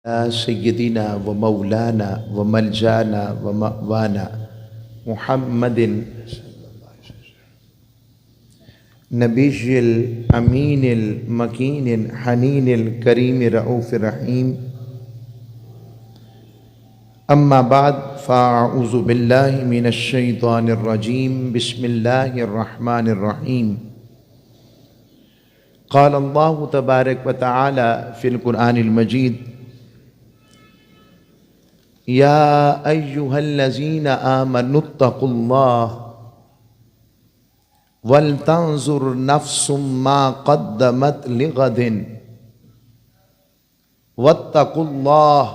سيدنا ومولانا وملجانا ومأوانا محمد نبي الأمين المكين الحنين الكريم الرؤوف الرحيم. أما بعد فأعوذ بالله من الشيطان الرجيم. بسم الله الرحمن الرحيم. قال الله تبارك وتعالى في القرآن المجيد: يا أيها الذين آمنوا اتقوا الله ولتنظر نفس ما قدمت لغد واتقوا الله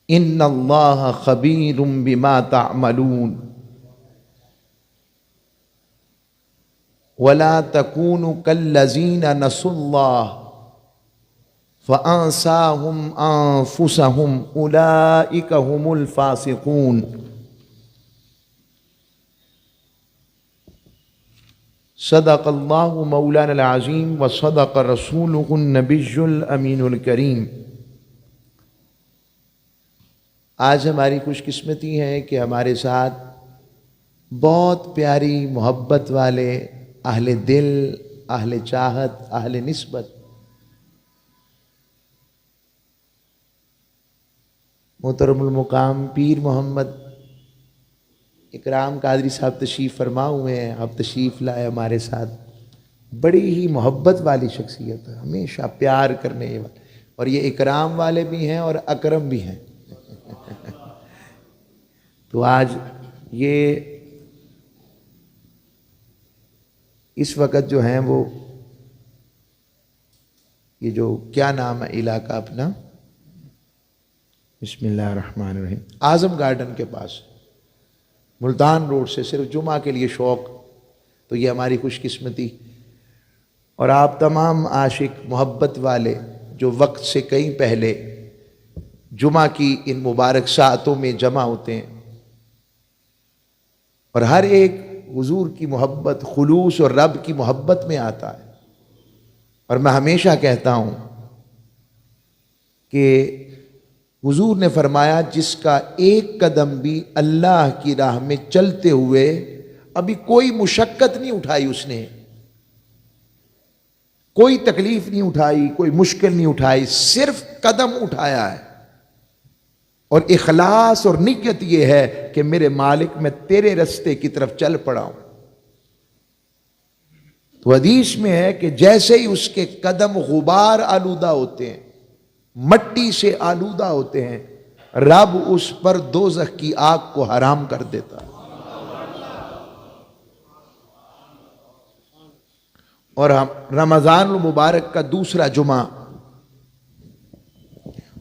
إن الله خبير بما تعملون ولا تكونوا كالذين نسوا الله فأنساهم أنفسهم أولئك هم الفاسقون. صدق اللہ مولانا العظیم وصدق رسولہ النبی الامین الکریم. آج ہماری خوش قسمتی ہے کہ ہمارے ساتھ بہت پیاری محبت والے اہل دل، اہل چاہت، اہل نسبت محترم المقام پیر محمد اکرام قادری صاحب تشریف فرما ہوئے ہیں. آپ تشریف لائے ہمارے ساتھ. بڑی ہی محبت والی شخصیت ہے، ہمیشہ پیار کرنے والے، اور یہ اکرام والے بھی ہیں اور اکرم بھی ہیں. تو آج یہ اس وقت جو ہیں وہ یہ جو کیا نام ہے علاقہ اپنا، بسم اللہ الرحمن الرحیم، اعظم گارڈن کے پاس ملتان روڈ سے صرف جمعہ کے لیے شوق، تو یہ ہماری خوش قسمتی. اور آپ تمام عاشق محبت والے جو وقت سے کہیں پہلے جمعہ کی ان مبارک ساعتوں میں جمع ہوتے ہیں، اور ہر ایک حضور کی محبت، خلوص اور رب کی محبت میں آتا ہے. اور میں ہمیشہ کہتا ہوں کہ حضور نے فرمایا جس کا ایک قدم بھی اللہ کی راہ میں چلتے ہوئے ابھی کوئی مشقت نہیں اٹھائی، اس نے کوئی تکلیف نہیں اٹھائی، کوئی مشکل نہیں اٹھائی، صرف قدم اٹھایا ہے، اور اخلاص اور نیت یہ ہے کہ میرے مالک میں تیرے رستے کی طرف چل پڑا ہوں. تو حدیث میں ہے کہ جیسے ہی اس کے قدم غبار آلودہ ہوتے ہیں، مٹی سے آلودہ ہوتے ہیں، رب اس پر دوزخ کی آگ کو حرام کر دیتا ہے. اور رمضان المبارک کا دوسرا جمعہ،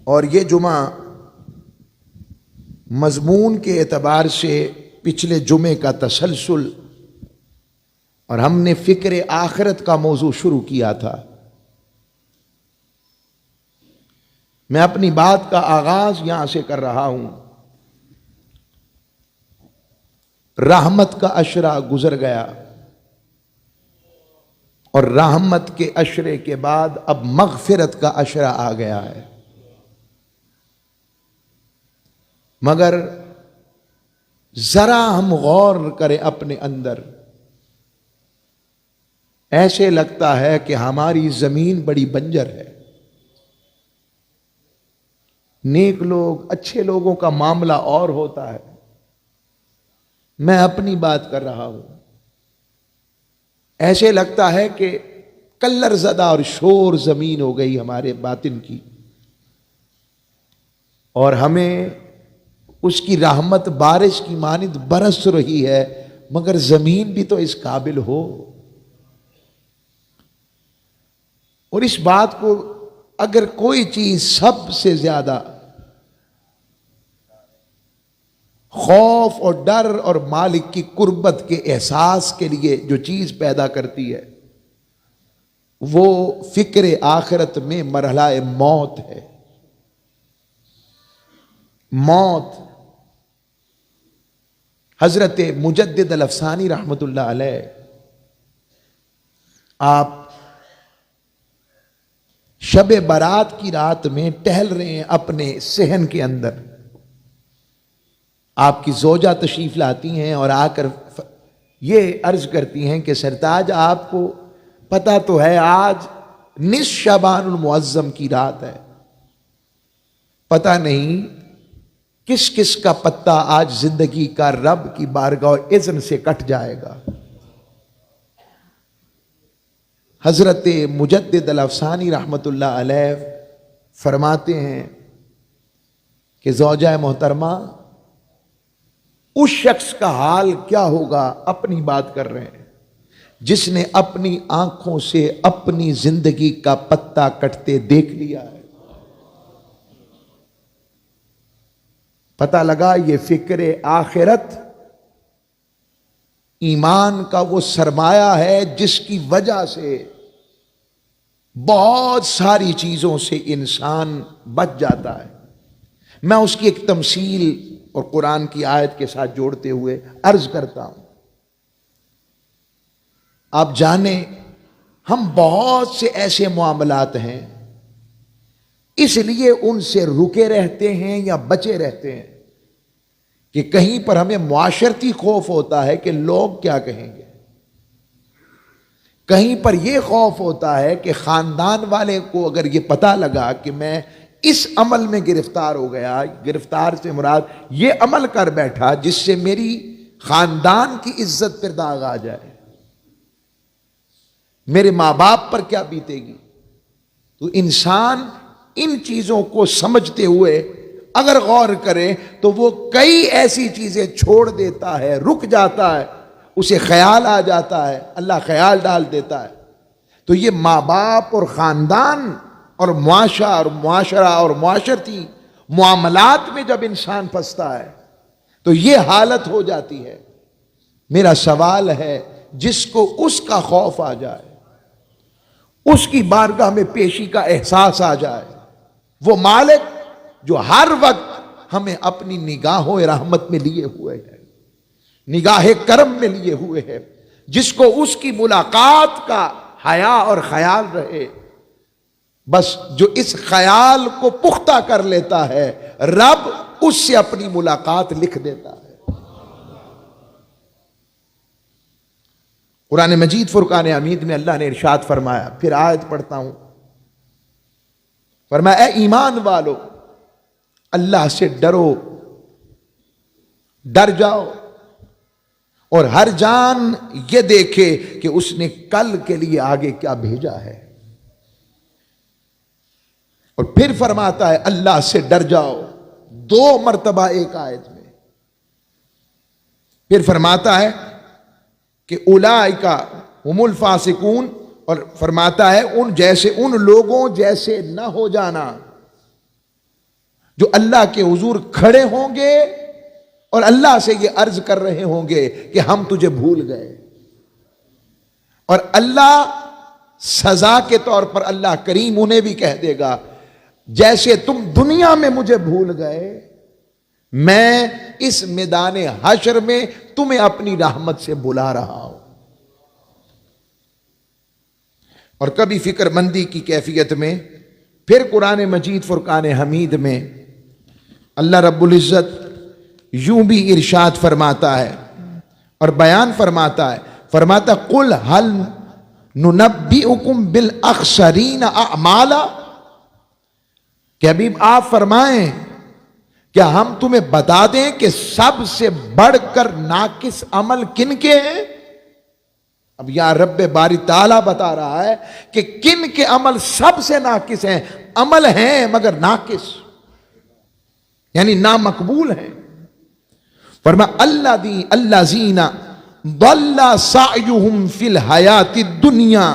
اور یہ جمعہ مضمون کے اعتبار سے پچھلے جمعے کا تسلسل، اور ہم نے فکر آخرت کا موضوع شروع کیا تھا. میں اپنی بات کا آغاز یہاں سے کر رہا ہوں. رحمت کا عشرہ گزر گیا، اور رحمت کے عشرے کے بعد اب مغفرت کا عشرہ آ گیا ہے. مگر ذرا ہم غور کریں اپنے اندر، ایسے لگتا ہے کہ ہماری زمین بڑی بنجر ہے. نیک لوگ، اچھے لوگوں کا معاملہ اور ہوتا ہے. میں اپنی بات کر رہا ہوں. ایسے لگتا ہے کہ کلر زدہ اور شور زمین ہو گئی ہمارے باطن کی، اور ہمیں اس کی رحمت بارش کی مانند برس رہی ہے، مگر زمین بھی تو اس قابل ہو. اور اس بات کو اگر کوئی چیز سب سے زیادہ خوف اور ڈر اور مالک کی قربت کے احساس کے لیے جو چیز پیدا کرتی ہے، وہ فکر آخرت میں مرحلہ موت ہے. موت. حضرت مجدد الافسانی رحمت اللہ علیہ، آپ شب برات کی رات میں ٹہل رہے ہیں اپنے صحن کے اندر، آپ کی زوجہ تشریف لاتی ہیں اور آ کر یہ عرض کرتی ہیں کہ سرتاج آپ کو پتہ تو ہے آج نصف شعبان المعظم کی رات ہے، پتہ نہیں کس کس کا پتہ آج زندگی کا رب کی بارگاہ اذن سے کٹ جائے گا۔ حضرت مجدد الافسانی رحمت اللہ علیہ فرماتے ہیں کہ زوجہ محترمہ اس شخص کا حال کیا ہوگا، اپنی بات کر رہے ہیں، جس نے اپنی آنکھوں سے اپنی زندگی کا پتہ کٹتے دیکھ لیا ہے۔ پتہ لگا یہ فکر آخرت ایمان کا وہ سرمایہ ہے جس کی وجہ سے بہت ساری چیزوں سے انسان بچ جاتا ہے۔ میں اس کی ایک تمثیل اور قرآن کی آیت کے ساتھ جوڑتے ہوئے عرض کرتا ہوں۔ آپ جانیں ہم بہت سے ایسے معاملات ہیں اس لیے ان سے رکے رہتے ہیں یا بچے رہتے ہیں کہ کہیں پر ہمیں معاشرتی خوف ہوتا ہے کہ لوگ کیا کہیں گے، کہیں پر یہ خوف ہوتا ہے کہ خاندان والے کو اگر یہ پتہ لگا کہ میں اس عمل میں گرفتار ہو گیا، گرفتار سے مراد یہ عمل کر بیٹھا جس سے میری خاندان کی عزت پر داغ آ جائے، میرے ماں باپ پر کیا بیتے گی۔ تو انسان ان چیزوں کو سمجھتے ہوئے اگر غور کرے تو وہ کئی ایسی چیزیں چھوڑ دیتا ہے، رک جاتا ہے، اسے خیال آ جاتا ہے، اللہ خیال ڈال دیتا ہے۔ تو یہ ماں باپ اور خاندان اور معاشرہ اور معاشرتی معاملات میں جب انسان پھنستا ہے تو یہ حالت ہو جاتی ہے۔ میرا سوال ہے جس کو اس کا خوف آ جائے، اس کی بارگاہ میں پیشی کا احساس آ جائے، وہ مالک جو ہر وقت ہمیں اپنی نگاہوں رحمت میں لیے ہوئے ہے، نگاہ کرم میں لیے ہوئے ہے، جس کو اس کی ملاقات کا حیا اور خیال رہے، بس جو اس خیال کو پختہ کر لیتا ہے رب اس سے اپنی ملاقات لکھ دیتا ہے۔ قرآن مجید فرقان حمید میں اللہ نے ارشاد فرمایا، پھر آیت پڑھتا ہوں، فرمایا اے ایمان والو اللہ سے ڈرو، ڈر جاؤ، اور ہر جان یہ دیکھے کہ اس نے کل کے لیے آگے کیا بھیجا ہے۔ اور پھر فرماتا ہے اللہ سے ڈر جاؤ، 2 مرتبہ ایک آیت میں۔ پھر فرماتا ہے کہ اولئک هم الفاسقون، اور فرماتا ہے ان لوگوں جیسے نہ ہو جانا جو اللہ کے حضور کھڑے ہوں گے اور اللہ سے یہ عرض کر رہے ہوں گے کہ ہم تجھے بھول گئے، اور اللہ سزا کے طور پر اللہ کریم انہیں بھی کہہ دے گا جیسے تم دنیا میں مجھے بھول گئے، میں اس میدان حشر میں تمہیں اپنی رحمت سے بلا رہا ہوں۔ اور کبھی فکر مندی کی کیفیت میں پھر قرآن مجید فرقان حمید میں اللہ رب العزت یوں بھی ارشاد فرماتا ہے اور بیان فرماتا ہے، فرماتا قل هل ننبئکم بالاخسرین اعمالا، کہ حبیب آپ فرمائیں کیا ہم تمہیں بتا دیں کہ سب سے بڑھ کر ناقص عمل کن کے ہیں؟ اب یا رب باری تعالیٰ بتا رہا ہے کہ کن کے عمل سب سے ناقص ہیں، عمل ہیں مگر ناقص، یعنی نامقبول ہیں۔ فرمایا الذین ضل سعیہم فی الحیات الدنیا،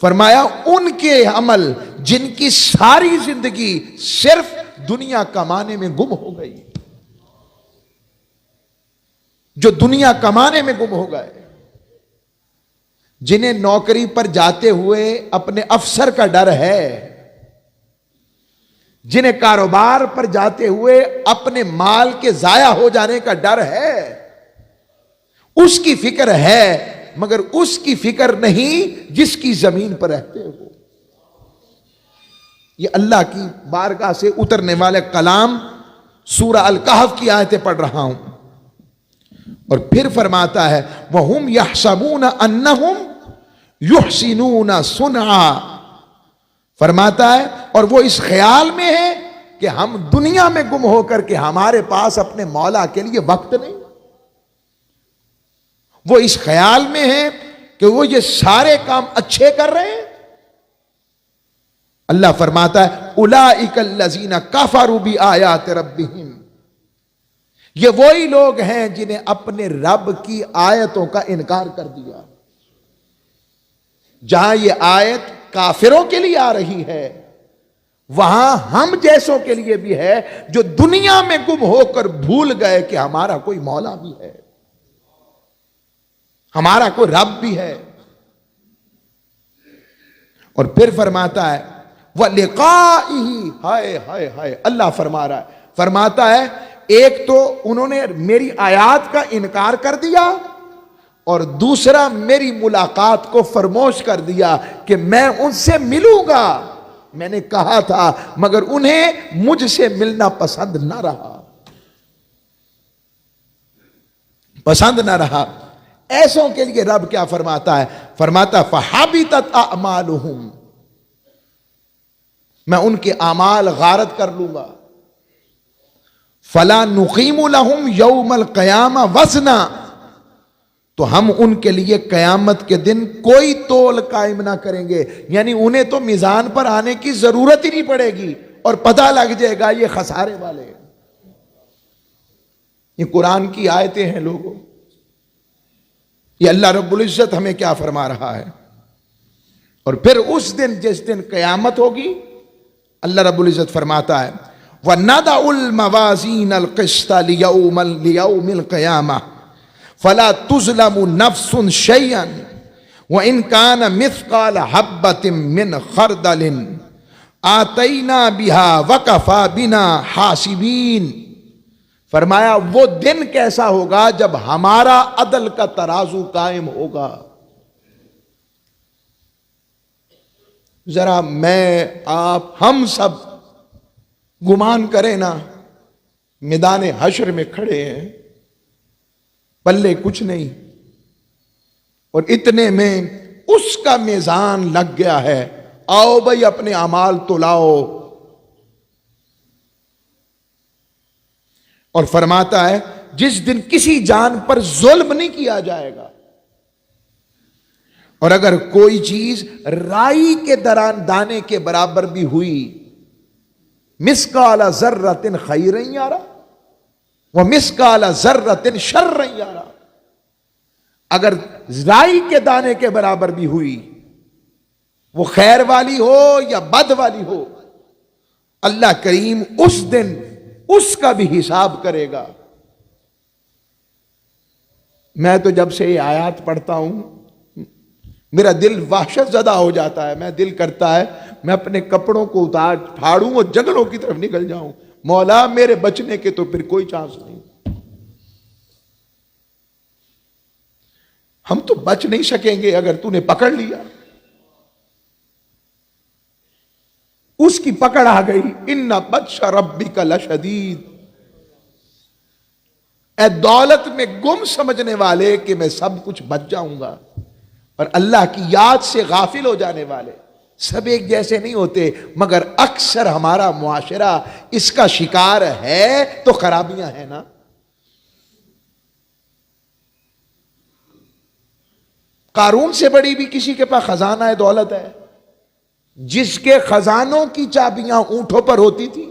فرمایا ان کے عمل جن کی ساری زندگی صرف دنیا کمانے میں گم ہو گئی، جو دنیا کمانے میں گم ہو گئے، جنہیں نوکری پر جاتے ہوئے اپنے افسر کا ڈر ہے، جنہیں کاروبار پر جاتے ہوئے اپنے مال کے ضائع ہو جانے کا ڈر ہے، اس کی فکر ہے مگر اس کی فکر نہیں جس کی زمین پر رہتے ہو۔ یہ اللہ کی بارگاہ سے اترنے والے کلام سورہ الکہف کی آیتیں پڑھ رہا ہوں. اور پھر فرماتا ہے وَهُمْ يَحْسَبُونَ أَنَّهُمْ يُحْسِنُونَ صُنْعًا. فرماتا ہے اور وہ اس خیال میں ہے کہ ہم دنیا میں گم ہو کر کے ہمارے پاس اپنے مولا کے لیے وقت نہیں. وہ اس خیال میں ہے کہ وہ یہ سارے کام اچھے کر رہے ہیں. اللہ فرماتا ہے اولئک الذین کفروا بآیات ربہم. یہ وہی لوگ ہیں جنہیں اپنے رب کی آیتوں کا انکار کر دیا. جہاں یہ آیت کافروں کے لیے آ رہی ہے وہاں ہم جیسوں کے لیے بھی ہے جو دنیا میں گم ہو کر بھول گئے کہ ہمارا کوئی مولا بھی ہے, ہمارا کوئی رب بھی ہے. اور پھر فرماتا ہے وَلِقَائِهِ. ہائے ہائے ہائے, اللہ فرما رہا ہے, فرماتا ہے ایک تو انہوں نے میری آیات کا انکار کر دیا اور دوسرا میری ملاقات کو فراموش کر دیا کہ میں ان سے ملوں گا. میں نے کہا تھا مگر انہیں مجھ سے ملنا پسند نہ رہا, پسند نہ رہا. ایسوں کے لیے رب کیا فرماتا ہے, فرماتا فَحَبِطَتْ أَعْمَالُهُمْ. میں ان کے اعمال غارت کر لوں گا. فَلَا نُقِيمُ لَهُمْ يَوْمَ الْقِيَامَةِ وَزْنًا. تو ہم ان کے لیے قیامت کے دن کوئی تول قائم نہ کریں گے. یعنی انہیں تو میزان پر آنے کی ضرورت ہی نہیں پڑے گی اور پتہ لگ جائے گا یہ خسارے والے ہیں. یہ قرآن کی آیتیں ہیں لوگوں. یہ اللہ رب العزت ہمیں کیا فرما رہا ہے. اور پھر اس دن جس دن قیامت ہوگی اللہ رب العزت فرماتا ہے وَنَضَعُ الْمَوَازِينَ الْقِسْطَ لِيَوْمِ الْقِيَامَةِ فَلَا تُظْلَمُ نَفْسٌ شَيْئًا وَإِنْ كَانَ مِثْقَالَ حَبَّةٍ مِّنْ خَرْدَلٍ آتَيْنَا بِهَا وَكَفَى بِنَا حَاسِبِينَ. فرمایا وہ دن کیسا ہوگا جب ہمارا عدل کا ترازو قائم ہوگا. ذرا میں آپ ہم سب گمان کریں نا, میدان حشر میں کھڑے ہیں, پلے کچھ نہیں, اور اتنے میں اس کا میزان لگ گیا ہے, آؤ بھائی اپنے اعمال تو لاؤ. اور فرماتا ہے جس دن کسی جان پر ظلم نہیں کیا جائے گا, اور اگر کوئی چیز رائی کے دانے کے برابر بھی ہوئی مثقال ذرۃ خیرا یرا ومثقال ذرۃ شرا یرا. اگر رائی کے دانے کے برابر بھی ہوئی وہ خیر والی ہو یا بد والی ہو, اللہ کریم اس دن اس کا بھی حساب کرے گا. میں تو جب سے یہ آیات پڑھتا ہوں میرا دل وحشت زدہ ہو جاتا ہے. میں دل کرتا ہے میں اپنے کپڑوں کو اتار پھاڑوں اور جنگلوں کی طرف نکل جاؤں. مولا میرے بچنے کے تو پھر کوئی چانس نہیں. ہم تو بچ نہیں سکیں گے اگر تو نے پکڑ لیا. اس کی پکڑ آ گئی. ان بطش ربک لشدید. اے دولت میں گم سمجھنے والے کہ میں سب کچھ بچ جاؤں گا, اور اللہ کی یاد سے غافل ہو جانے والے. سب ایک جیسے نہیں ہوتے مگر اکثر ہمارا معاشرہ اس کا شکار ہے تو خرابیاں ہیں نا. قارون سے بڑی بھی کسی کے پاس خزانہ دولت ہے جس کے خزانوں کی چابیاں اونٹوں پر ہوتی تھی.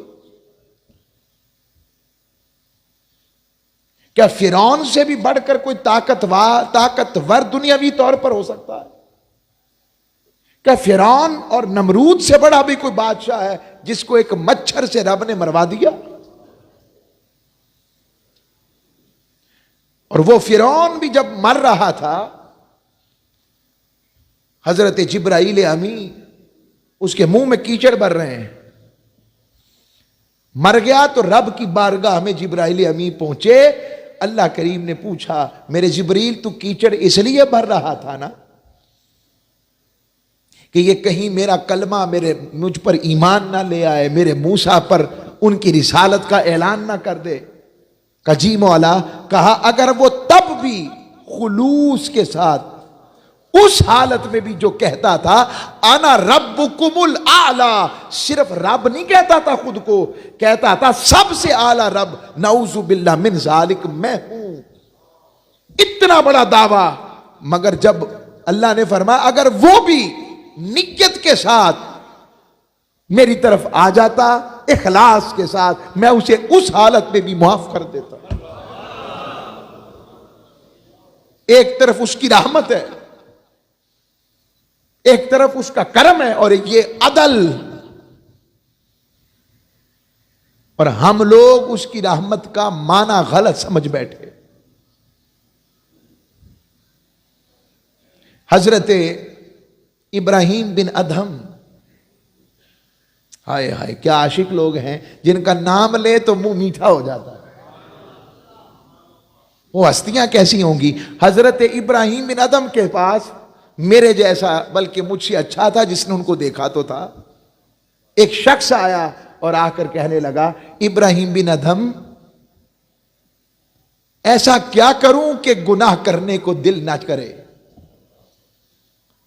کیا فرعون سے بھی بڑھ کر کوئی طاقتور دنیاوی طور پر ہو سکتا ہے؟ کیا فرعون اور نمرود سے بڑا بھی کوئی بادشاہ ہے جس کو ایک مچھر سے رب نے مروا دیا؟ اور وہ فرعون بھی جب مر رہا تھا حضرت جبرائیل امین اس کے منہ میں کیچڑ بھر رہے ہیں. مر گیا تو رب کی بارگاہ میں جبرائیل امین پہنچے. اللہ کریم نے پوچھا میرے جبریل تو کیچڑ اس لیے بھر رہا تھا نا کہ یہ کہیں میرا کلمہ مجھ پر ایمان نہ لے آئے، میرے موسیٰ پر ان کی رسالت کا اعلان نہ کر دے۔ جی مولا، کہا اگر وہ تب بھی خلوص کے ساتھ اس حالت میں بھی جو کہتا تھا انا ربکم الاعلی، صرف رب نہیں کہتا تھا خود کو، کہتا تھا سب سے اعلی رب، نعوذ باللہ من ذالک، میں ہوں، اتنا بڑا دعویٰ۔ مگر جب اللہ نے فرمایا اگر وہ بھی نیت کے ساتھ میری طرف آ جاتا، اخلاص کے ساتھ، میں اسے اس حالت میں بھی معاف کر دیتا۔ ایک طرف اس کی رحمت ہے، ایک طرف اس کا کرم ہے، اور یہ عدل، اور ہم لوگ اس کی رحمت کا معنی غلط سمجھ بیٹھے۔ حضرت ابراہیم بن ادہم، ہائے ہائے کیا عاشق لوگ ہیں جن کا نام لے تو منہ میٹھا ہو جاتا ہے۔ وہ ہستیاں کیسی ہوں گی؟ حضرت ابراہیم بن ادہم کے پاس میرے جیسا بلکہ مجھ سے اچھا تھا، جس نے ان کو دیکھا تو تھا، ایک شخص آیا اور آ کر کہنے لگا ابراہیم بن ادہم ایسا کیا کروں کہ گناہ کرنے کو دل نہ کرے،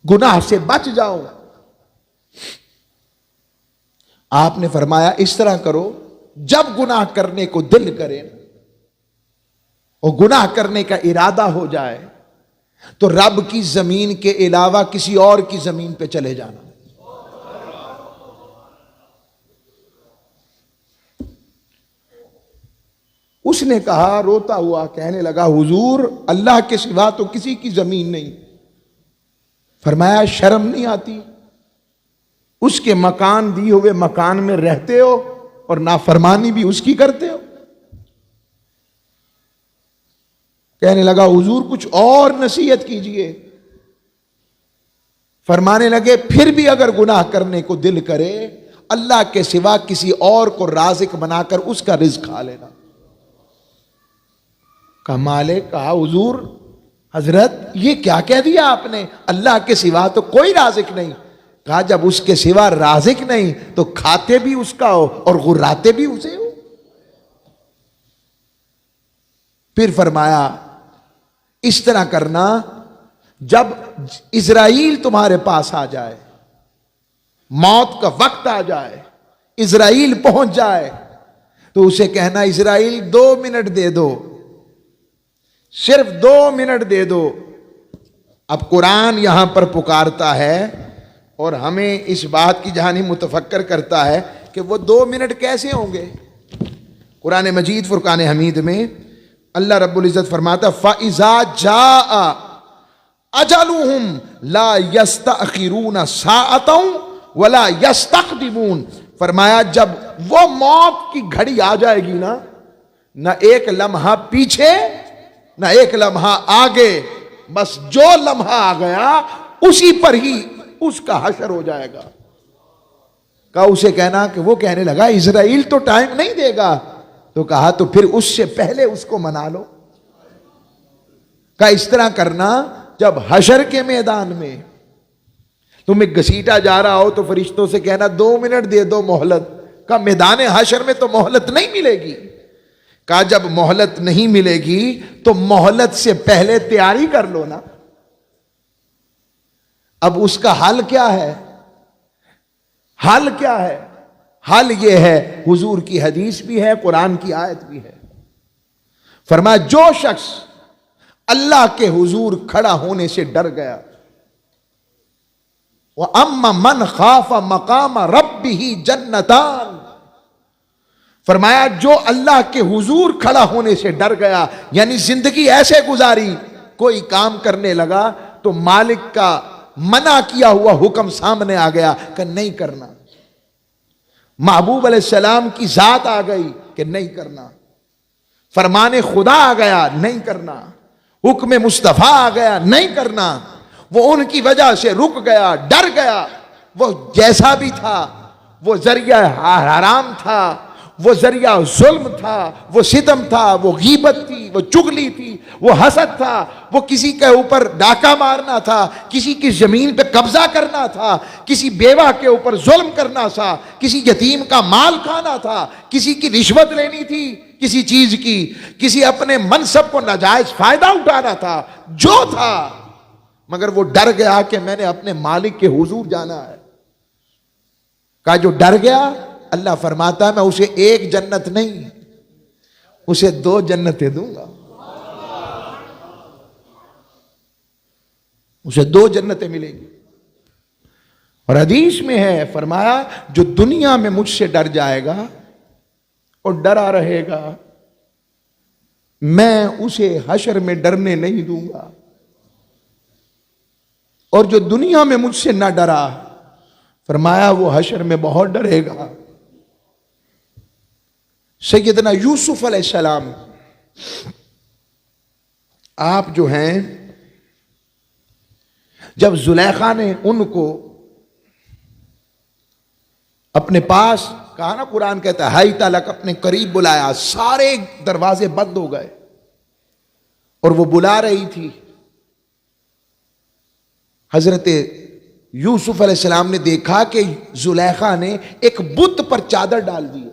گناہ سے بچ جاؤ؟ آپ نے فرمایا اس طرح کرو، جب گناہ کرنے کو دل کرے اور گناہ کرنے کا ارادہ ہو جائے تو رب کی زمین کے علاوہ کسی اور کی زمین پہ چلے جانا۔ اس نے کہا، روتا ہوا کہنے لگا حضور اللہ کے سوا تو کسی کی زمین نہیں۔ فرمایا شرم نہیں آتی؟ اس کے مکان دیے ہوئے مکان میں رہتے ہو اور نافرمانی بھی اس کی کرتے ہو۔ کہنے لگا حضور کچھ اور نصیحت کیجئے۔ فرمانے لگے پھر بھی اگر گناہ کرنے کو دل کرے، اللہ کے سوا کسی اور کو رازق بنا کر اس کا رزق کھا لینا۔ کہا مالک، کہا حضور حضرت یہ کیا کہہ دیا آپ نے؟ اللہ کے سوا تو کوئی رازق نہیں۔ کہا جب اس کے سوا رازق نہیں تو کھاتے بھی اس کا ہو اور غراتے بھی اسے ہو۔ پھر فرمایا اس طرح کرنا، جب اسرائیل تمہارے پاس آ جائے، موت کا وقت آ جائے، اسرائیل پہنچ جائے، تو اسے کہنا اسرائیل 2 منٹ دے دو، صرف 2 منٹ دے دو۔ اب قرآن یہاں پر پکارتا ہے اور ہمیں اس بات کی جہانی متفکر کرتا ہے کہ وہ 2 منٹ کیسے ہوں گے۔ قرآن مجید فرقان حمید میں اللہ رب العزت فرماتا فَإِذَا جَاءَ أَجَلُهُمْ لَا يَسْتَأْخِرُونَ سَاعَةً وَلَا يَسْتَقْدِمُونَ۔ فرمایا جب وہ موت کی گھڑی آ جائے گی نا، نہ ایک لمحہ پیچھے نہ ایک لمحہ آگے، بس جو لمحہ آ گیا اسی پر ہی اس کا حشر ہو جائے گا۔ کہا اسے کہنا کہ وہ کہنے لگا اسرائیل تو ٹائم نہیں دے گا، تو کہا تو پھر اس سے پہلے اس کو منا لو۔ کہا اس طرح کرنا، جب حشر کے میدان میں تمہیں گھسیٹا جا رہا ہو تو فرشتوں سے کہنا 2 منٹ دے دو مہلت۔ کہا میدان حشر میں تو مہلت نہیں ملے گی۔ کہا جب مہلت نہیں ملے گی تو مہلت سے پہلے تیاری کر لو نا۔ اب اس کا حل کیا ہے؟ حل کیا ہے؟ حل یہ ہے، حضور کی حدیث بھی ہے، قرآن کی آیت بھی ہے۔ فرمایا جو شخص اللہ کے حضور کھڑا ہونے سے ڈر گیا، وَأَمَّا مَنْ خَافَ مَقَامَ رَبِّهِ جَنَّتَانِ، فرمایا جو اللہ کے حضور کھڑا ہونے سے ڈر گیا، یعنی زندگی ایسے گزاری، کوئی کام کرنے لگا تو مالک کا منع کیا ہوا حکم سامنے آ گیا کہ نہیں کرنا، محبوب علیہ السلام کی ذات آ گئی کہ نہیں کرنا، فرمان خدا آ گیا نہیں کرنا، حکم مصطفیٰ آ گیا نہیں کرنا، وہ ان کی وجہ سے رک گیا، ڈر گیا، وہ جیسا بھی تھا، وہ ذریعہ حرام تھا، وہ ذریعہ ظلم تھا، وہ ستم تھا، وہ غیبت تھی، وہ چغلی تھی، وہ حسد تھا، وہ کسی کے اوپر ڈاکہ مارنا تھا، کسی کی زمین پہ قبضہ کرنا تھا، کسی بیوہ کے اوپر ظلم کرنا تھا، کسی یتیم کا مال کھانا تھا، کسی کی رشوت لینی تھی کسی چیز کی، کسی اپنے منصب کو ناجائز فائدہ اٹھانا تھا، جو تھا، مگر وہ ڈر گیا کہ میں نے اپنے مالک کے حضور جانا ہے۔ کہا جو ڈر گیا، اللہ فرماتا ہے میں اسے ایک جنت نہیں، اسے 2 جنتیں دوں گا، اسے 2 جنتیں ملیں گی۔ اور حدیث میں ہے، فرمایا جو دنیا میں مجھ سے ڈر جائے گا اور ڈرا رہے گا، میں اسے حشر میں ڈرنے نہیں دوں گا، اور جو دنیا میں مجھ سے نہ ڈرا، فرمایا وہ حشر میں بہت ڈرے گا۔ سیدنا یوسف علیہ السلام آپ جو ہیں، جب زلیخا نے ان کو اپنے پاس کہا نا، قرآن کہتا ہے ہائی تالک، اپنے قریب بلایا، سارے دروازے بند ہو گئے اور وہ بلا رہی تھی، حضرت یوسف علیہ السلام نے دیکھا کہ زلیخا نے ایک بت پر چادر ڈال دی،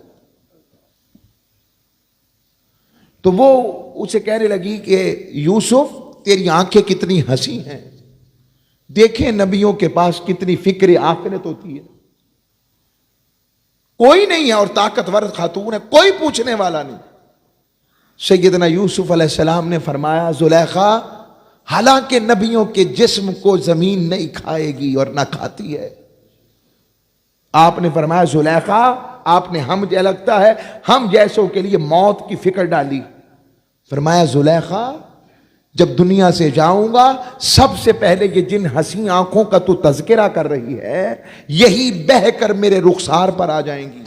تو وہ اسے کہنے لگی کہ یوسف تیری آنکھیں کتنی ہنسی ہیں، دیکھیں نبیوں کے پاس کتنی فکر آخرت ہوتی ہے، کوئی نہیں ہے اور طاقتور خاتون ہے، کوئی پوچھنے والا نہیں۔ سیدنا یوسف علیہ السلام نے فرمایا زلیخا حالانکہ نبیوں کے جسم کو زمین نہیں کھائے گی اور نہ کھاتی ہے، آپ نے فرمایا زلیخا آپ نے ہم لگتا ہے ہم جیسوں کے لیے موت کی فکر ڈالی۔ فرمایا زلیخا جب دنیا سے جاؤں گا سب سے پہلے یہ جن حسین آنکھوں کا تو تذکرہ کر رہی ہے یہی بہہ کر میرے رخسار پر آ جائیں گی۔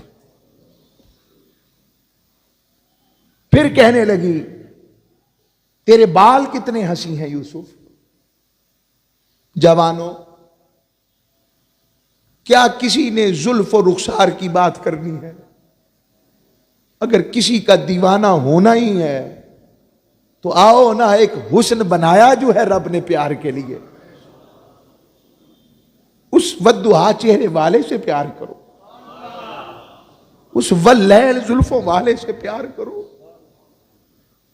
پھر کہنے لگی تیرے بال کتنے حسین ہیں یوسف، جوانوں کیا کسی نے زلف و رخسار کی بات کرنی ہے؟ اگر کسی کا دیوانہ ہونا ہی ہے تو آؤ نا، ایک حسن بنایا جو ہے رب نے پیار کے لیے، اس ودھا چہرے والے سے پیار کرو، اس واللیل زلفوں والے سے پیار کرو۔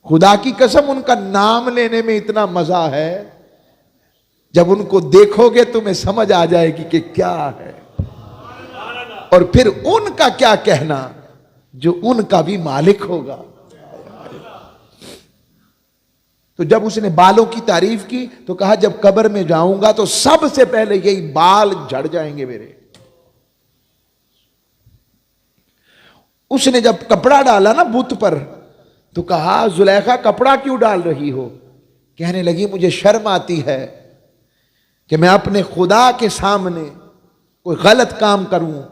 خدا کی قسم ان کا نام لینے میں اتنا مزہ ہے، جب ان کو دیکھو گے تمہیں سمجھ آ جائے گی کہ کیا ہے، اور پھر ان کا کیا کہنا جو ان کا بھی مالک ہوگا۔ تو جب اس نے بالوں کی تعریف کی تو کہا جب قبر میں جاؤں گا تو سب سے پہلے یہی بال جھڑ جائیں گے میرے۔ اس نے جب کپڑا ڈالا نا بت پر تو کہا زلیخا کپڑا کیوں ڈال رہی ہو؟ کہنے لگی مجھے شرم آتی ہے کہ میں اپنے خدا کے سامنے کوئی غلط کام کروں۔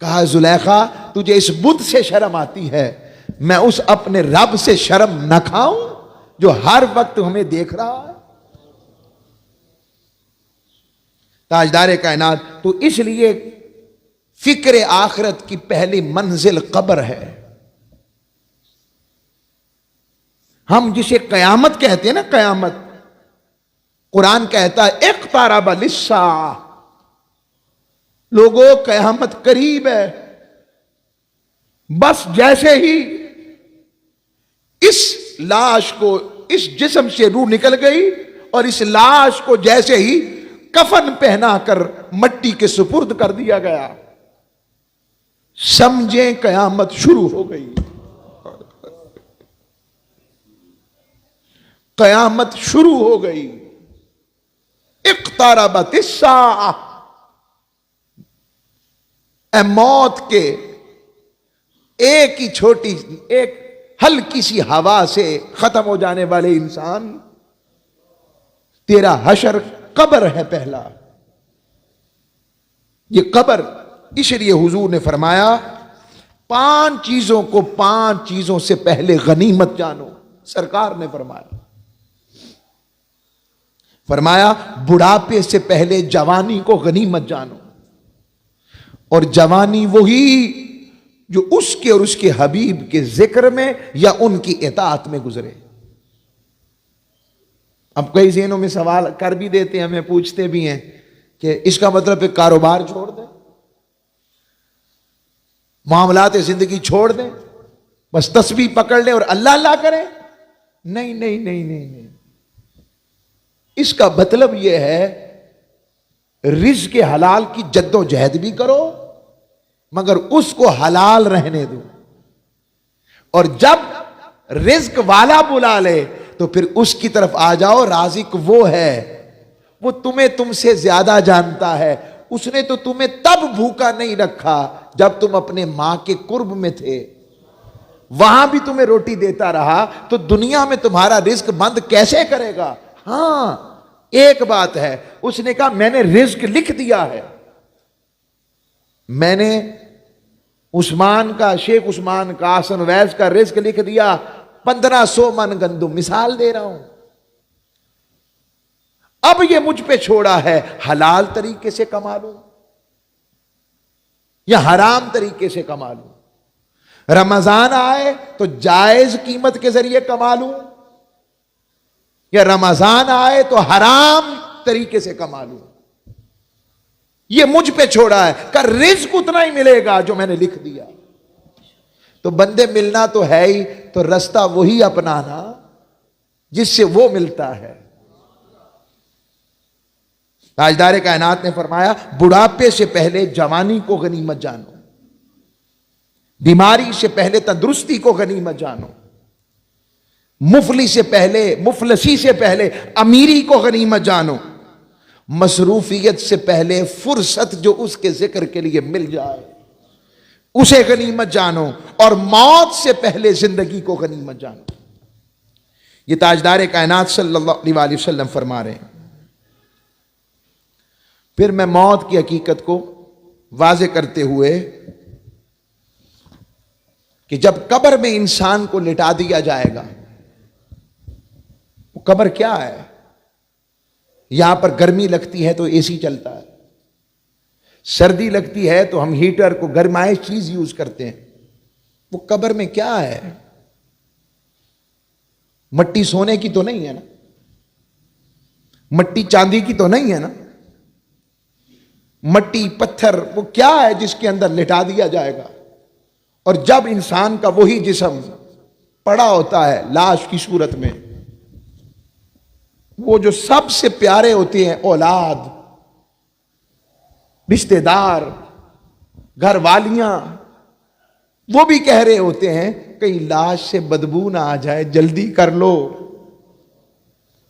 کہا زلیخا تجھے اس بت سے شرم آتی ہے، میں اس اپنے رب سے شرم نہ کھاؤں جو ہر وقت ہمیں دیکھ رہا ہے۔ تاجدار کائنات، تو اس لیے فکر آخرت کی پہلی منزل قبر ہے۔ ہم جسے قیامت کہتے ہیں نا، قیامت، قرآن کہتا ہے اقترب للساعہ، لوگوں قیامت قریب ہے۔ بس جیسے ہی اس لاش کو اس جسم سے روح نکل گئی اور اس لاش کو جیسے ہی کفن پہنا کر مٹی کے سپرد کر دیا گیا، سمجھیں قیامت شروع ہو گئی، قیامت شروع ہو گئی۔ اقتربت الساعہ، اے موت کے ایک ہی چھوٹی ایک ہلکی سی ہوا سے ختم ہو جانے والے انسان، تیرا حشر قبر ہے پہلا۔ یہ قبر، اس لیے حضور نے فرمایا 5 چیزوں کو 5 چیزوں سے پہلے غنیمت جانو۔ سرکار نے فرمایا بڑھاپے سے پہلے جوانی کو غنیمت جانو، اور جوانی وہی جو اس کے اور اس کے حبیب کے ذکر میں یا ان کی اطاعت میں گزرے۔ اب کئی ذہنوں میں سوال کر بھی دیتے ہیں، ہمیں پوچھتے بھی ہیں کہ اس کا مطلب ہے کاروبار چھوڑ دیں، معاملات زندگی چھوڑ دیں، بس تسبیح پکڑ لیں اور اللہ اللہ کریں؟ نہیں نہیں نہیں نہیں نہیں، اس کا مطلب یہ ہے رزق حلال کی جد و جہد بھی کرو مگر اس کو حلال رہنے دو، اور جب رزق والا بلا لے تو پھر اس کی طرف آ جاؤ۔ رازق وہ ہے، وہ تمہیں تم سے زیادہ جانتا ہے، اس نے تو تمہیں تب بھوکا نہیں رکھا جب تم اپنے ماں کے قرب میں تھے، وہاں بھی تمہیں روٹی دیتا رہا، تو دنیا میں تمہارا رزق بند کیسے کرے گا؟ ہاں ایک بات ہے، اس نے کہا میں نے رزق لکھ دیا ہے، میں نے عثمان کا، شیخ عثمان کا، حسن ویس کا رزق لکھ دیا 1500 من گندم، مثال دے رہا ہوں۔ اب یہ مجھ پہ چھوڑا ہے حلال طریقے سے کما لوں یا حرام طریقے سے کما لوں، رمضان آئے تو جائز قیمت کے ذریعے کما لوں یا رمضان آئے تو حرام طریقے سے کما لوں، یہ مجھ پہ چھوڑا ہے، کہ رزق اتنا ہی ملے گا جو میں نے لکھ دیا۔ تو بندے ملنا تو ہے ہی، تو رستہ وہی اپنانا جس سے وہ ملتا ہے۔ تاجدار کائنات نے فرمایا بڑھاپے سے پہلے جوانی کو غنیمت جانو، بیماری سے پہلے تندرستی کو غنیمت جانو، مفلسی سے پہلے امیری کو غنیمت جانو، مصروفیت سے پہلے فرصت جو اس کے ذکر کے لیے مل جائے اسے غنیمت جانو، اور موت سے پہلے زندگی کو غنیمت جانو۔ یہ تاجدار کائنات صلی اللہ علیہ وسلم فرما رہے ہیں۔ پھر میں موت کی حقیقت کو واضح کرتے ہوئے کہ جب قبر میں انسان کو لٹا دیا جائے گا، وہ قبر کیا ہے؟ یہاں پر گرمی لگتی ہے تو اے سی چلتا ہے، سردی لگتی ہے تو ہم ہیٹر کو گرمائش چیز یوز کرتے ہیں۔ وہ قبر میں کیا ہے؟ مٹی سونے کی تو نہیں ہے نا، مٹی چاندی کی تو نہیں ہے نا، مٹی پتھر وہ کیا ہے جس کے اندر لٹا دیا جائے گا؟ اور جب انسان کا وہی جسم پڑا ہوتا ہے لاش کی صورت میں، وہ جو سب سے پیارے ہوتے ہیں، اولاد، رشتہ دار، گھر والیاں، وہ بھی کہہ رہے ہوتے ہیں کہیں لاش سے بدبو نہ آ جائے، جلدی کر لو،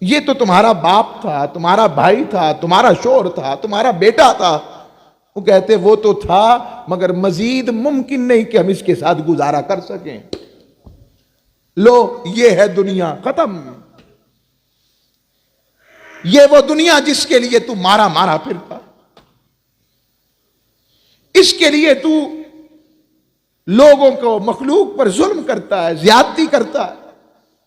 یہ تو تمہارا باپ تھا، تمہارا بھائی تھا، تمہارا شوہر تھا، تمہارا بیٹا تھا۔ وہ کہتے وہ تو تھا مگر مزید ممکن نہیں کہ ہم اس کے ساتھ گزارا کر سکیں، لو یہ ہے دنیا، ختم، یہ وہ دنیا جس کے لیے تو مارا مارا پھرتا، اس کے لیے تو لوگوں کو، مخلوق پر ظلم کرتا ہے، زیادتی کرتا ہے،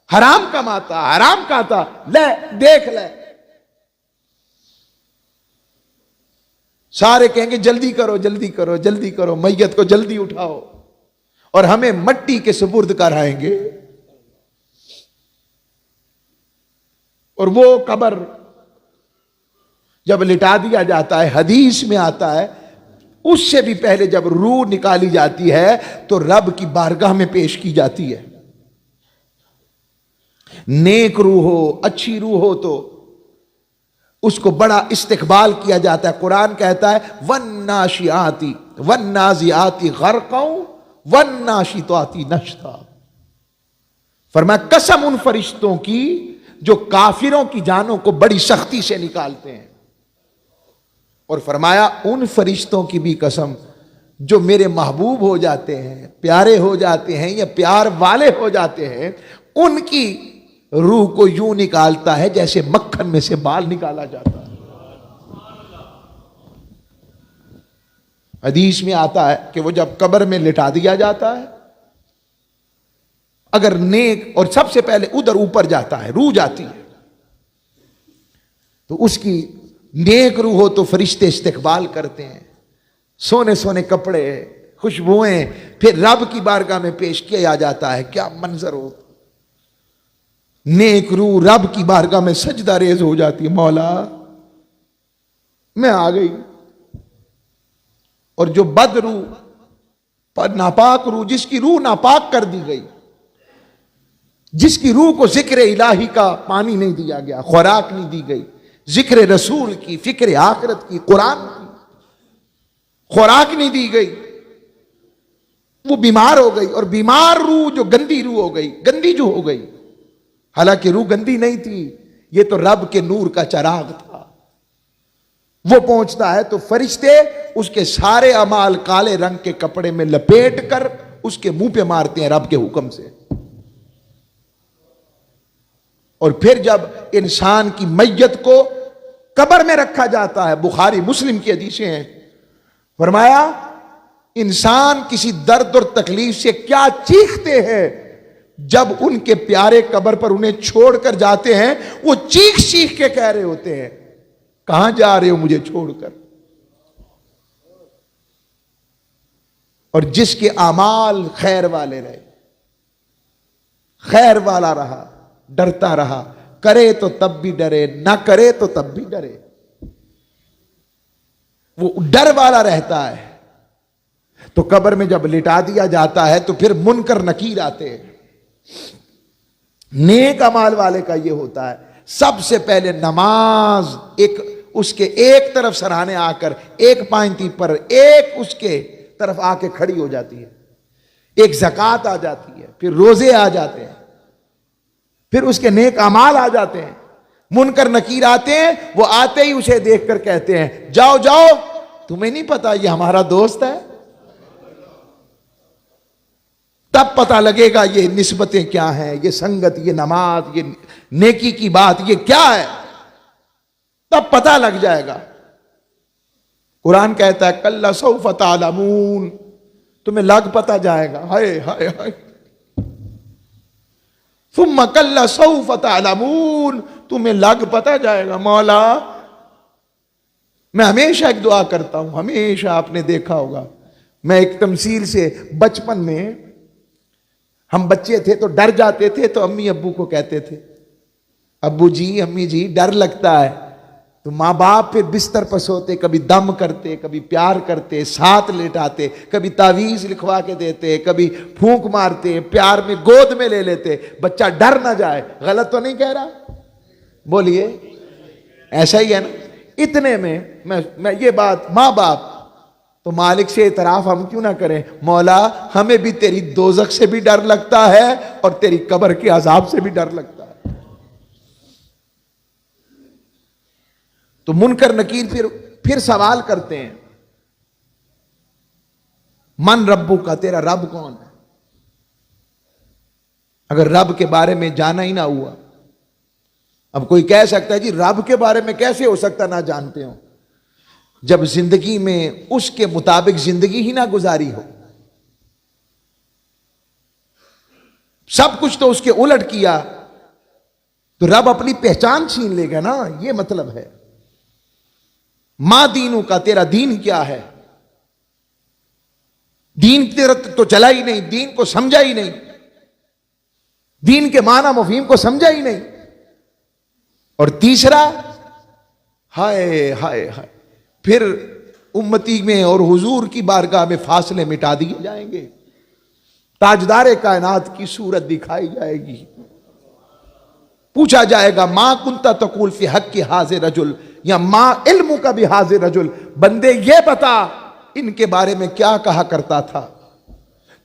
حرام کماتا، حرام کھاتا، لے دیکھ لے۔ سارے کہیں گے جلدی کرو جلدی کرو جلدی کرو، میت کو جلدی اٹھاؤ، اور ہمیں مٹی کے سپرد کرائیں گے، اور وہ قبر جب لٹا دیا جاتا ہے، حدیث میں آتا ہے اس سے بھی پہلے جب روح نکالی جاتی ہے تو رب کی بارگاہ میں پیش کی جاتی ہے۔ نیک روح ہو، اچھی روح ہو تو اس کو بڑا استقبال کیا جاتا ہے۔ قرآن کہتا ہے وَالنَّاشِعَاتِ وَالنَّازِعَاتِ غَرْقًا وَالنَّاشِطَاتِ نَشْطًا، فرمایا قسم ان فرشتوں کی جو کافروں کی جانوں کو بڑی سختی سے نکالتے ہیں، اور فرمایا ان فرشتوں کی بھی قسم جو میرے محبوب ہو جاتے ہیں، پیارے ہو جاتے ہیں یا پیار والے ہو جاتے ہیں، ان کی روح کو یوں نکالتا ہے جیسے مکھن میں سے بال نکالا جاتا ہے۔ حدیث میں آتا ہے کہ وہ جب قبر میں لٹا دیا جاتا ہے، اگر نیک، اور سب سے پہلے ادھر اوپر جاتا ہے، روح جاتی ہے، تو اس کی نیک روح ہو تو فرشتے استقبال کرتے ہیں، سونے سونے کپڑے، خوشبوئیں، پھر رب کی بارگاہ میں پیش کیا جاتا ہے. کیا منظر ہو. نیک روح رب کی بارگاہ میں سجدہ ریز ہو جاتی ہے. مولا میں آ گئی. اور جو بد روح پر ناپاک روح، جس کی روح ناپاک کر دی گئی، جس کی روح کو ذکر الہی کا پانی نہیں دیا گیا، خوراک نہیں دی گئی، ذکر رسول کی، فکر آخرت کی، قرآن کی خوراک نہیں دی گئی، وہ بیمار ہو گئی. اور بیمار روح جو گندی روح ہو گئی، گندی جو ہو گئی، حالانکہ روح گندی نہیں تھی، یہ تو رب کے نور کا چراغ تھا. وہ پہنچتا ہے تو فرشتے اس کے سارے اعمال کالے رنگ کے کپڑے میں لپیٹ کر اس کے منہ پہ مارتے ہیں رب کے حکم سے. اور پھر جب انسان کی میت کو قبر میں رکھا جاتا ہے، بخاری مسلم کی حدیثیں ہیں، فرمایا انسان کسی درد اور تکلیف سے کیا چیختے ہیں، جب ان کے پیارے قبر پر انہیں چھوڑ کر جاتے ہیں وہ چیخ چیخ کے کہہ رہے ہوتے ہیں کہاں جا رہے ہو مجھے چھوڑ کر. اور جس کے اعمال خیر والے رہے، خیر والا رہا، ڈرتا رہا، کرے تو تب بھی ڈرے، نہ کرے تو تب بھی ڈرے، وہ ڈر والا رہتا ہے، تو قبر میں جب لٹا دیا جاتا ہے تو پھر منکر نکیر آتے ہیں. نیک اعمال والے کا یہ ہوتا ہے، سب سے پہلے نماز اس کے ایک طرف سراہنے آ کر ایک پائنتی پر ایک اس کے طرف آ کے کھڑی ہو جاتی ہے، ایک زکوٰۃ آ جاتی ہے، پھر روزے آ جاتے ہیں، پھر اس کے نیک اعمال آ جاتے ہیں. منکر نکیر آتے ہیں، وہ آتے ہی اسے دیکھ کر کہتے ہیں جاؤ جاؤ، تمہیں نہیں پتا یہ ہمارا دوست ہے. تب پتا لگے گا یہ نسبتیں کیا ہیں، یہ سنگت، یہ نماز، یہ نیکی کی بات، یہ کیا ہے، تب پتا لگ جائے گا. قرآن کہتا ہے کلا سوف تعلمون، تمہیں لگ پتا جائے گا. ہائے ہائے ہائے. ثم کلا سوف تعلمون، تمہیں لگ پتا جائے گا. مولا میں ہمیشہ ایک دعا کرتا ہوں، ہمیشہ آپ نے دیکھا ہوگا، میں ایک تمثیل سے، بچپن میں ہم بچے تھے تو ڈر جاتے تھے تو امی ابو کو کہتے تھے ابو جی امی جی ڈر لگتا ہے، تو ماں باپ پھر بستر پر سوتے، کبھی دم کرتے، کبھی پیار کرتے، ساتھ لیٹاتے، کبھی تعویذ لکھوا کے دیتے، کبھی پھونک مارتے، پیار میں گود میں لے لیتے، بچہ ڈر نہ جائے. غلط تو نہیں کہہ رہا؟ بولیے ایسا ہی ہے نا. اتنے میں یہ بات ماں باپ تو مالک سے اعتراف ہم کیوں نہ کریں، مولا ہمیں بھی تیری دوزخ سے بھی ڈر لگتا ہے اور تیری قبر کے عذاب سے بھی ڈر لگتا ہے. تو منکر نکیر پھر سوال کرتے ہیں من ربو کا، تیرا رب کون ہے؟ اگر رب کے بارے میں جانا ہی نہ ہوا، اب کوئی کہہ سکتا ہے جی رب کے بارے میں کیسے ہو سکتا نہ جانتے ہو، جب زندگی میں اس کے مطابق زندگی ہی نہ گزاری ہو، سب کچھ تو اس کے الٹ کیا، تو رب اپنی پہچان چھین لے گا نا. یہ مطلب ہے. ماں دینوں کا، تیرا دین کیا ہے؟ دین تیرا تو چلا ہی نہیں، دین کو سمجھا ہی نہیں، دین کے معنی مفہوم کو سمجھا ہی نہیں. اور تیسرا ہائے ہائے ہائے، پھر امتی میں اور حضور کی بارگاہ میں فاصلے مٹا دیے جائیں گے، تاجدار کائنات کی صورت دکھائی جائے گی، پوچھا جائے گا ماں کنتا تقول فی حق کی حاضر رجل، یا ماں علم کا بھی حاضر رجل، بندے یہ بتا ان کے بارے میں کیا کہا کرتا تھا.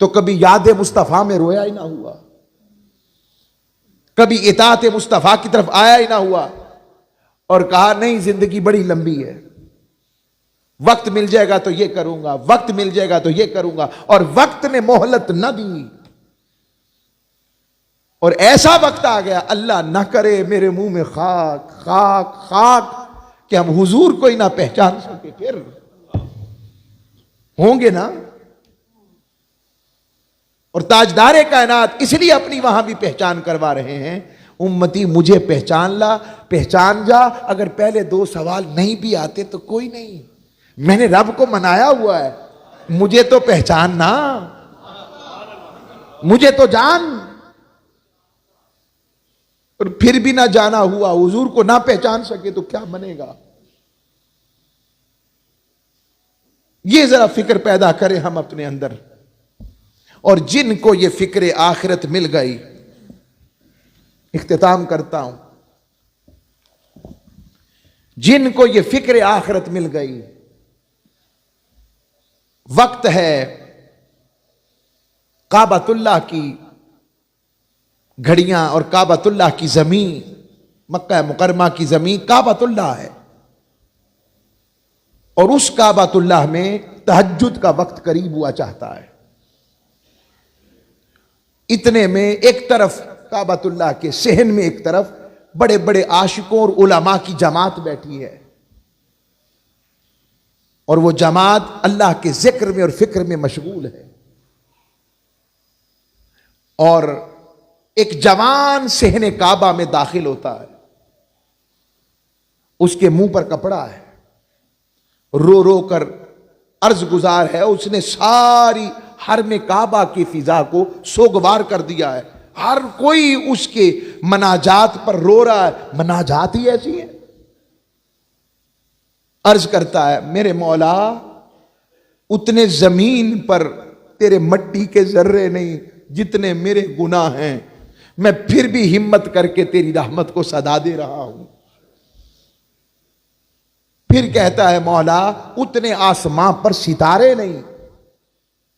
تو کبھی یاد مصطفیٰ میں رویا ہی نہ ہوا، کبھی اطاعت مصطفیٰ کی طرف آیا ہی نہ ہوا، اور کہا نہیں زندگی بڑی لمبی ہے، وقت مل جائے گا تو یہ کروں گا، وقت مل جائے گا تو یہ کروں گا، اور وقت نے مہلت نہ دی. اور ایسا وقت آ گیا، اللہ نہ کرے میرے منہ میں خاک خاک خاک کہ ہم حضور کو ہی نہ پہچان سکے. پھر ہوں گے نا. اور تاجدار کائنات اس لیے اپنی وہاں بھی پہچان کروا رہے ہیں، امتی مجھے پہچان لا، پہچان جا. اگر پہلے دو سوال نہیں بھی آتے تو کوئی نہیں، میں نے رب کو منایا ہوا ہے، مجھے تو پہچاننا، مجھے تو جان، اور پھر بھی نہ جانا ہوا، حضور کو نہ پہچان سکے تو کیا بنے گا؟ یہ ذرا فکر پیدا کریں ہم اپنے اندر. اور جن کو یہ فکر آخرت مل گئی، اختتام کرتا ہوں، جن کو یہ فکر آخرت مل گئی، وقت ہے کعبۃ اللہ کی گھڑیاں اور کعبۃ اللہ کی زمین، مکہ مکرمہ کی زمین کعبۃ اللہ ہے، اور اس کعبۃ اللہ میں تہجد کا وقت قریب ہوا چاہتا ہے. اتنے میں ایک طرف کعبۃ اللہ کے صحن میں ایک طرف بڑے بڑے عاشقوں اور علماء کی جماعت بیٹھی ہے، اور وہ جماعت اللہ کے ذکر میں اور فکر میں مشغول ہے. اور ایک جوان صحن کعبہ میں داخل ہوتا ہے، اس کے منہ پر کپڑا ہے، رو رو کر عرض گزار ہے، اس نے ساری حرم کعبہ کی فضا کو سوگوار کر دیا ہے. ہر کوئی اس کے مناجات پر رو رہا ہے، مناجات ہی ایسی ہے. عرض کرتا ہے میرے مولا، اتنے زمین پر تیرے مٹی کے ذرے نہیں جتنے میرے گناہ ہیں، میں پھر بھی ہمت کر کے تیری رحمت کو صدا دے رہا ہوں. پھر کہتا ہے مولا، اتنے آسمان پر ستارے نہیں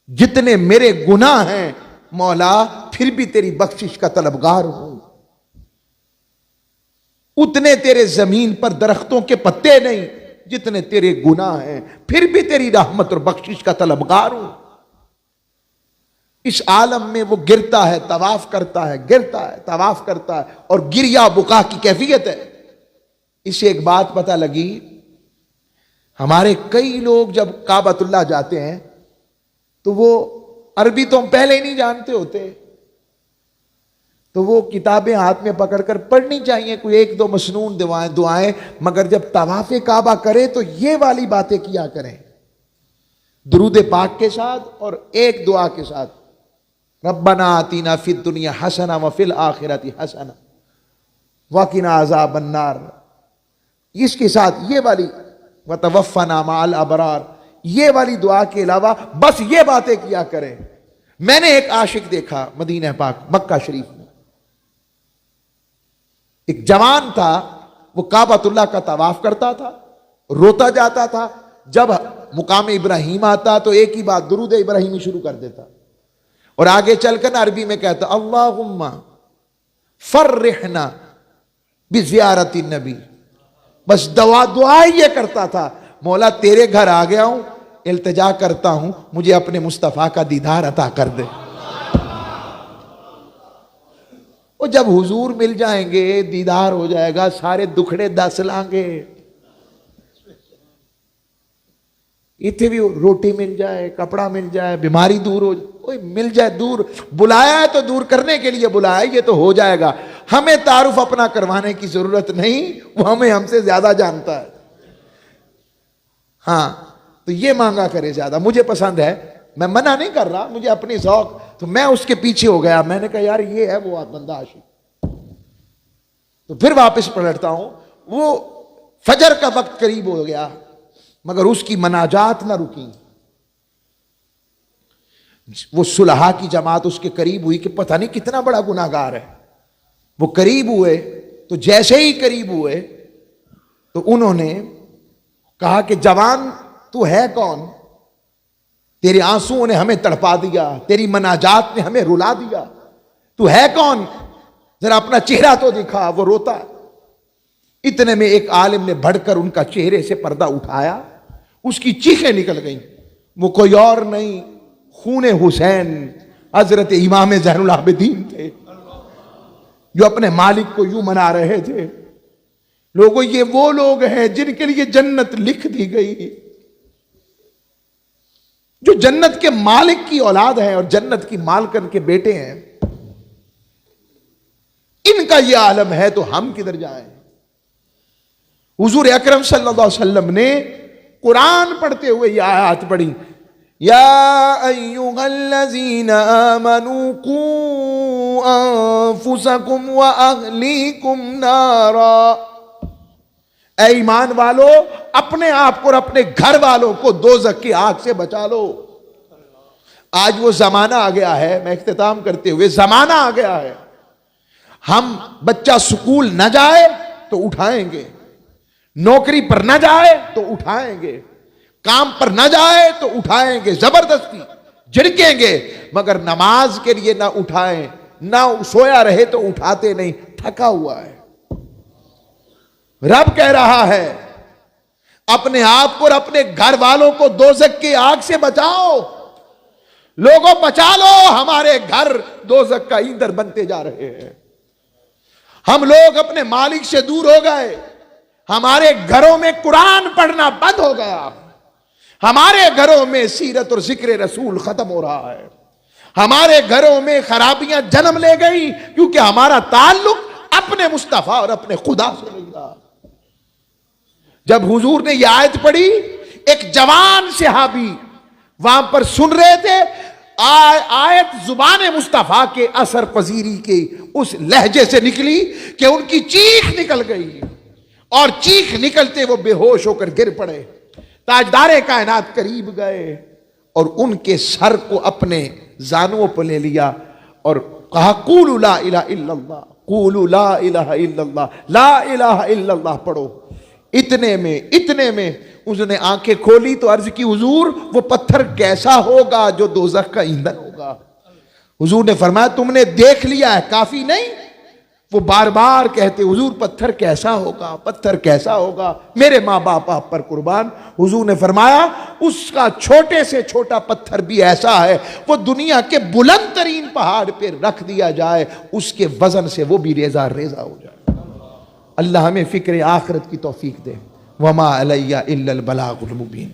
جتنے میرے گناہ ہیں، مولا پھر بھی تیری بخشش کا طلبگار ہوں. اتنے تیرے زمین پر درختوں کے پتے نہیں جتنے تیرے گناہ ہیں، پھر بھی تیری رحمت اور بخشش کا طلبگار ہوں. اس عالم میں وہ گرتا ہے، طواف کرتا ہے، گرتا ہے، طواف کرتا ہے، اور گریا بکا کی کیفیت ہے. اسے ایک بات پتہ لگی، ہمارے کئی لوگ جب کعبۃ اللہ جاتے ہیں تو وہ عربی تو ہم پہلے ہی نہیں جانتے ہوتے، تو وہ کتابیں ہاتھ میں پکڑ کر پڑھنی چاہیے، کوئی ایک دو مسنون دعائیں، مگر جب طواف کعبہ کرے تو یہ والی باتیں کیا کریں، درود پاک کے ساتھ اور ایک دعا کے ساتھ، ربنا آتینا فی الدنیا حسنہ وفی الآخرۃ حسنہ وقنا عذاب النار. اس کے ساتھ یہ والی وتوفنا مع الابرار، یہ والی دعا کے علاوہ بس یہ باتیں کیا کریں. میں نے ایک عاشق دیکھا مدینہ پاک مکہ شریف میں، ایک جوان تھا، وہ کعبۃ اللہ کا طواف کرتا تھا، روتا جاتا تھا، جب مقام ابراہیم آتا تو ایک ہی بات درود ابراہیمی شروع کر دیتا، اور آگے چل کر عربی میں کہتا اللہم فرحنا بزیارت النبی. بس دعا یہ کرتا تھا، مولا تیرے گھر آ گیا ہوں، التجا کرتا ہوں مجھے اپنے مصطفیٰ کا دیدار عطا کر دے. اور جب حضور مل جائیں گے، دیدار ہو جائے گا، سارے دکھڑے دس لائیں گے. اتنے بھی روٹی مل جائے، کپڑا مل جائے، بیماری دور ہو جائے، کوئی مل جائے، دور بلایا ہے تو دور کرنے کے لیے بلایا ہے، یہ تو ہو جائے گا. ہمیں تعارف اپنا کروانے کی ضرورت نہیں، وہ ہم سے زیادہ جانتا ہے. ہاں تو یہ مانگا کرے زیادہ، مجھے پسند ہے، میں منع نہیں کر رہا، مجھے اپنی ذوق، تو میں اس کے پیچھے ہو گیا. میں نے کہا یار یہ ہے وہ بندہ عاشق، تو پھر واپس پلٹتا ہوں. وہ فجر کا وقت قریب ہو گیا مگر اس کی مناجات نہ رکی. وہ صلحاء کی جماعت اس کے قریب ہوئی کہ پتہ نہیں کتنا بڑا گناہ گار ہے. وہ قریب ہوئے تو جیسے ہی قریب ہوئے تو انہوں نے کہا کہ جوان تو ہے کون؟ تیرے آنسوؤں نے ہمیں تڑپا دیا، تیری مناجات نے ہمیں رلا دیا، تو ہے کون؟ ذرا اپنا چہرہ تو دکھا. وہ روتا ہے. اتنے میں ایک عالم نے بڑھ کر ان کا چہرے سے پردہ اٹھایا، اس کی چیخیں نکل گئیں. وہ کوئی اور نہیں، خون حسین حضرت امام زین العابدین تھے، جو اپنے مالک کو یوں منا رہے تھے. لوگوں یہ وہ لوگ ہیں جن کے لیے جنت لکھ دی گئی، جو جنت کے مالک کی اولاد ہیں اور جنت کی مالکن کے بیٹے ہیں. ان کا یہ عالم ہے تو ہم کدھر جائیں؟ حضور اکرم صلی اللہ علیہ وسلم نے قرآن پڑھتے ہوئے یہ آیات پڑھی، یا ایھا الذین آمنوا قوا انفسکم واہلیکم نارا، اے ایمان والو اپنے آپ کو اور اپنے گھر والوں کو دوزخ کی آگ سے بچا لو۔ آج وہ زمانہ آ گیا ہے، میں اختتام کرتے ہوئے، زمانہ آ گیا ہے، ہم بچہ سکول نہ جائے تو اٹھائیں گے، نوکری پر نہ جائے تو اٹھائیں گے، کام پر نہ جائے تو اٹھائیں گے، زبردستی جھڑکیں گے، مگر نماز کے لیے نہ اٹھائیں، نہ سویا رہے تو اٹھاتے نہیں، تھکا ہوا ہے۔ رب کہہ رہا ہے اپنے آپ کو اور اپنے گھر والوں کو دوزخ کی آگ سے بچاؤ۔ لوگوں بچا لو، ہمارے گھر دوزخ کا ایندھن بنتے جا رہے ہیں، ہم لوگ اپنے مالک سے دور ہو گئے، ہمارے گھروں میں قرآن پڑھنا بند ہو گیا، ہمارے گھروں میں سیرت اور ذکر رسول ختم ہو رہا ہے، ہمارے گھروں میں خرابیاں جنم لے گئی، کیونکہ ہمارا تعلق اپنے مصطفیٰ اور اپنے خدا سے نہیں رہا۔ جب حضور نے یہ آیت پڑھی، ایک جوان صحابی وہاں پر سن رہے تھے، آیت زبان مصطفیٰ کے اثر پذیری کے اس لہجے سے نکلی کہ ان کی چیخ نکل گئی، اور چیخ نکلتے وہ بے ہوش ہو کر گر پڑے۔ تاجدار کائنات قریب گئے اور ان کے سر کو اپنے زانوں پر لے لیا اور کہا قولوا لا الہ الا اللہ، قولوا لا الہ الا اللہ، لا الہ الا اللہ پڑھو۔ اتنے میں اس نے آنکھیں کھولی تو عرض کی حضور وہ پتھر کیسا ہوگا جو دوزخ کا ایندھن ہوگا؟ حضور نے فرمایا تم نے دیکھ لیا ہے، کافی نہیں؟ وہ بار بار کہتے حضور پتھر کیسا ہوگا، پتھر کیسا ہوگا، میرے ماں باپ آپ پر قربان۔ حضور نے فرمایا اس کا چھوٹے سے چھوٹا پتھر بھی ایسا ہے، وہ دنیا کے بلند ترین پہاڑ پہ رکھ دیا جائے، اس کے وزن سے وہ بھی ریزہ ریزہ ہو جائے۔ اللہ ہمیں فکر آخرت کی توفیق دے۔ وما علیہ الا البلاغ المبین۔